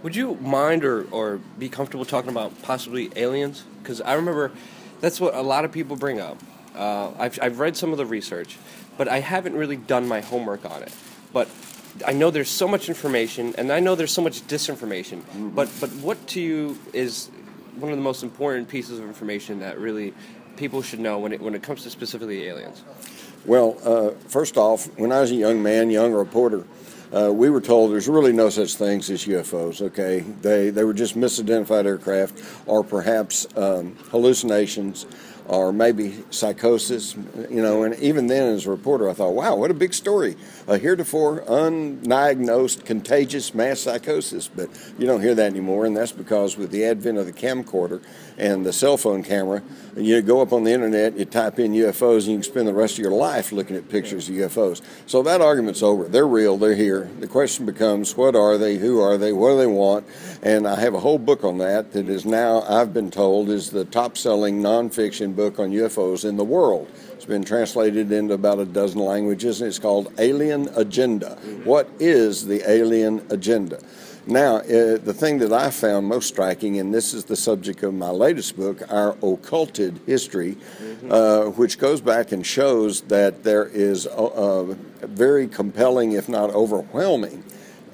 Would you mind or be comfortable talking about possibly aliens? Because I remember that's what a lot of people bring up. I've read some of the research, but I haven't really done my homework on it. But I know there's so much information, and I know there's so much disinformation. Mm-hmm. But what to you is one of the most important pieces of information that really people should know when it comes to specifically aliens? Well, first off, when I was a young reporter, we were told there's really no such things as UFOs, okay? They were just misidentified aircraft, or perhaps hallucinations, or maybe psychosis, and even then as a reporter I thought, wow, what a big story. Heretofore undiagnosed contagious mass psychosis, but you don't hear that anymore, and that's because with the advent of the camcorder and the cell phone camera, you go up on the internet, you type in UFOs, and you can spend the rest of your life looking at pictures of UFOs. So that argument's over. They're real, they're here. The question becomes, what are they, who are they, what do they want? And I have a whole book on that is now, I've been told, is the top-selling nonfiction book on UFOs in the world. It's been translated into about a dozen languages, and it's called Alien Agenda. What is the alien agenda? Now, the thing that I found most striking, and this is the subject of my latest book, Our Occulted History, which goes back and shows that there is very compelling, if not overwhelming,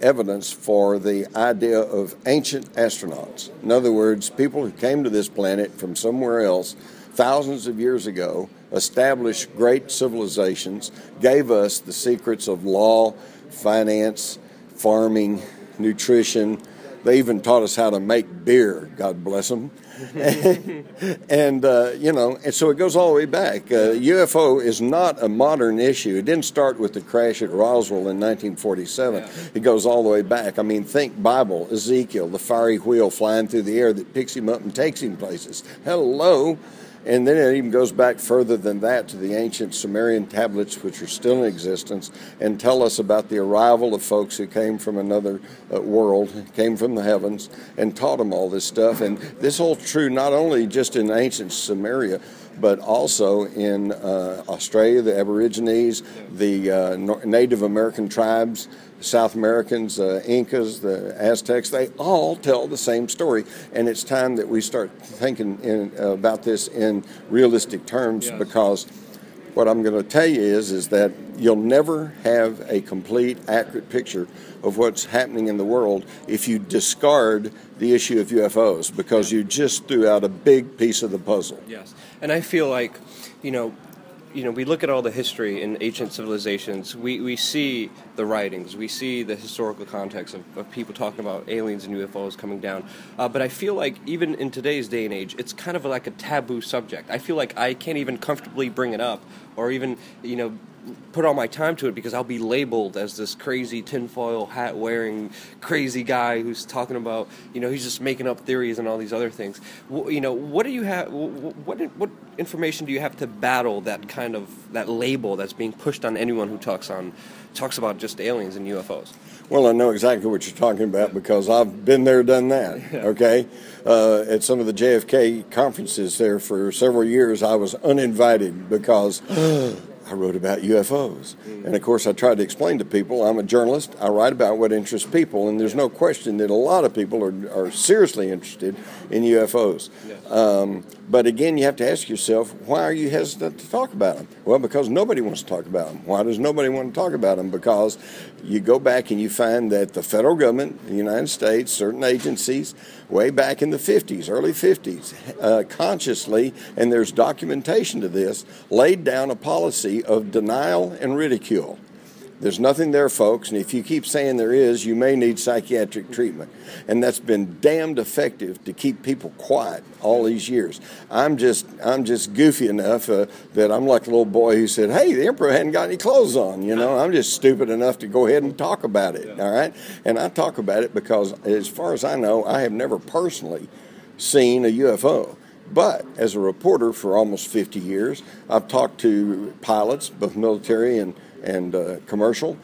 evidence for the idea of ancient astronauts. In other words, people who came to this planet from somewhere else thousands of years ago, established great civilizations, gave us the secrets of law, finance, farming, nutrition. They even taught us how to make beer, God bless them. and so it goes all the way back. UFO is not a modern issue. It didn't start with the crash at Roswell in 1947. Yeah. It goes all the way back. I mean, think Bible, Ezekiel, the fiery wheel flying through the air that picks him up and takes him places. Hello. And then it even goes back further than that to the ancient Sumerian tablets, which are still in existence, and tell us about the arrival of folks who came from another world, came from the heavens, and taught them all this stuff. And this holds true not only just in ancient Sumeria, but also in Australia, the Aborigines, the Native American tribes, South Americans, Incas, the Aztecs, they all tell the same story. And it's time that we start thinking about this in realistic terms. Yes. Because what I'm going to tell you is that you'll never have a complete, accurate picture of what's happening in the world if you discard the issue of UFOs, because you just threw out a big piece of the puzzle. Yes. And I feel like, we look at all the history in ancient civilizations, we see the writings, we see the historical context of people talking about aliens and UFOs coming down. But I feel like even in today's day and age, it's kind of like a taboo subject. I feel like I can't even comfortably bring it up or even, put all my time to it, because I'll be labeled as this crazy tinfoil hat wearing crazy guy who's talking about, he's just making up theories and all these other things. What do you have? What information do you have to battle that label that's being pushed on anyone who talks about just aliens and UFOs? Well, I know exactly what you're talking about because I've been there, done that, okay? At some of the JFK conferences there for several years, I was uninvited because I wrote about UFOs. And, of course, I tried to explain to people, I'm a journalist, I write about what interests people, and there's no question that a lot of people are seriously interested in UFOs. Yes. But, again, you have to ask yourself, why are you hesitant to talk about them? Well, because nobody wants to talk about them. Why does nobody want to talk about them? Because you go back and you find that the federal government, the United States, certain agencies, way back in the 50s, early 50s, consciously, and there's documentation to this, laid down a policy of denial and ridicule. There's nothing there, folks, and if you keep saying there is, you may need psychiatric treatment. And that's been damned effective to keep people quiet all these years. I'm just goofy enough that I'm like a little boy who said, hey, the emperor hadn't got any clothes on, I'm just stupid enough to go ahead and talk about it, all right? And I talk about it because, as far as I know, I have never personally seen a UFO. But as a reporter for almost 50 years, I've talked to pilots, both military and commercial,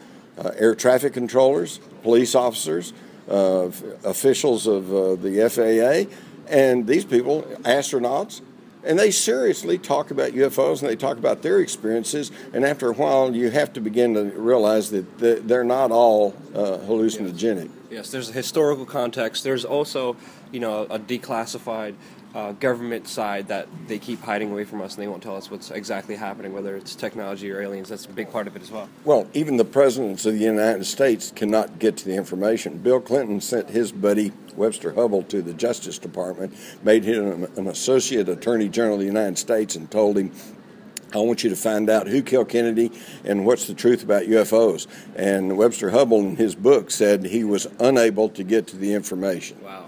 air traffic controllers, police officers, officials of the FAA, and these people, astronauts, And they seriously talk about UFOs, and they talk about their experiences, and after a while you have to begin to realize that they're not all hallucinogenic. Yes, there's a historical context. There's also, you know, a declassified government side that they keep hiding away from us, and they won't tell us what's exactly happening, whether it's technology or aliens. That's a big part of it as well. Well, even the presidents of the United States cannot get to the information. Bill Clinton sent his buddy Webster Hubbell to the Justice Department, made him an associate attorney general of the United States, and told him, I want you to find out who killed Kennedy and what's the truth about UFOs. And Webster Hubbell in his book said he was unable to get to the information. Wow.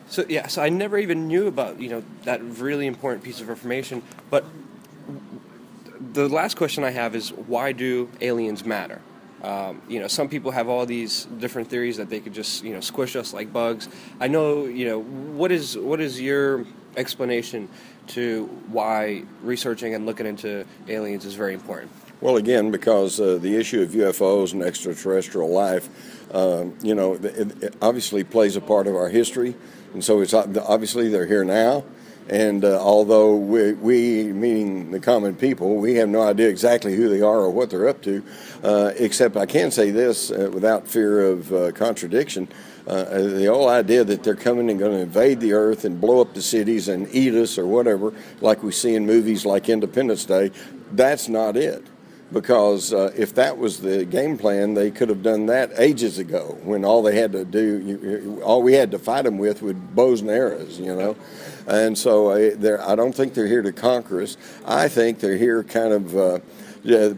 So yeah, so I never even knew about, you know, that really important piece of information. But the last question I have is, why do aliens matter? You know, some people have all these different theories that they could just, you know, squish us like bugs. I know, you know, what is your explanation to why researching and looking into aliens is very important? Well, again, because the issue of UFOs and extraterrestrial life, you know, it obviously plays a part of our history, and so it's obviously they're here now. And although we, meaning the common people, we have no idea exactly who they are or what they're up to, except I can say this without fear of contradiction. The whole idea that they're coming and going to invade the earth and blow up the cities and eat us or whatever, like we see in movies like Independence Day, that's not it. Because if that was the game plan, they could have done that ages ago, when all they had to do, all we had to fight them with bows and arrows, you know. And so I don't think they're here to conquer us. I think they're here kind of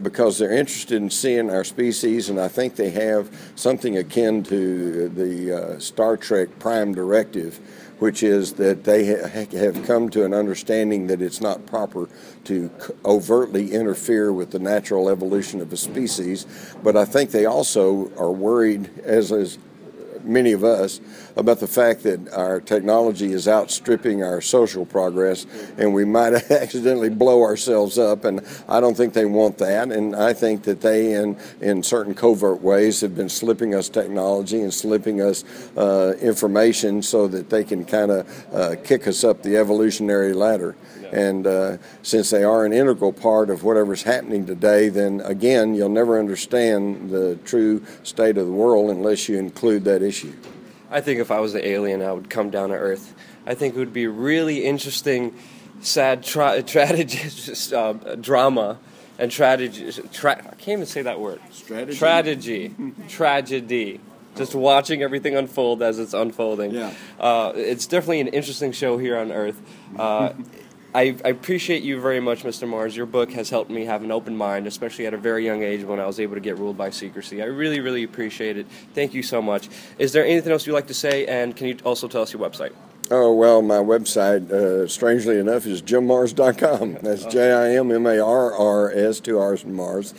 because they're interested in seeing our species, and I think they have something akin to the Star Trek Prime Directive, which is that they have come to an understanding that it's not proper to overtly interfere with the natural evolution of a species. But I think they also are worried, as many of us, about the fact that our technology is outstripping our social progress, and we might accidentally blow ourselves up, and I don't think they want that. And I think that they, in certain covert ways, have been slipping us technology and slipping us information so that they can kind of kick us up the evolutionary ladder. And since they are an integral part of whatever's happening today, then again, you'll never understand the true state of the world unless you include that issue. I think if I was the alien, I would come down to Earth. I think it would be really interesting, sad drama and tragedy. I can't even say that word. Tragedy. Just watching everything unfold as it's unfolding. Yeah. It's definitely an interesting show here on Earth. I appreciate you very much, Mr. Mars. Your book has helped me have an open mind, especially at a very young age when I was able to get ruled by secrecy. I really, really appreciate it. Thank you so much. Is there anything else you'd like to say, and can you also tell us your website? Oh, well, my website, strangely enough, is jimmars.com. That's JIMMARRS, 2 R's in Mars.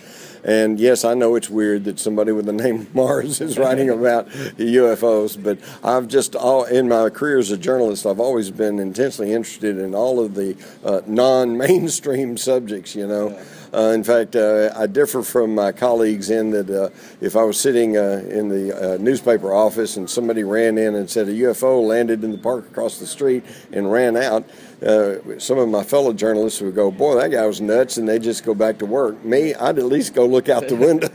And yes, I know it's weird that somebody with the name Mars is writing about UFOs, but I've just, in my career as a journalist, I've always been intensely interested in all of the non-mainstream subjects, you know. In fact, I differ from my colleagues in that if I was sitting in the newspaper office and somebody ran in and said a UFO landed in the park across the street and ran out, some of my fellow journalists would go, boy, that guy was nuts, and they'd just go back to work. Me, I'd at least go look out the window.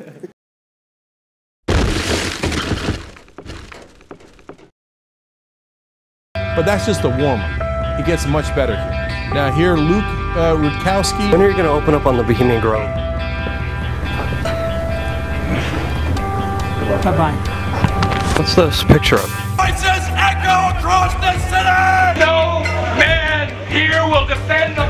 But that's just the warm-up. It gets much better here. Now here, Luke Rudkowski. When are you going to open up on the Bohemian Grove? Bye-bye. What's this picture of? Voices echo across the city! No man here will defend the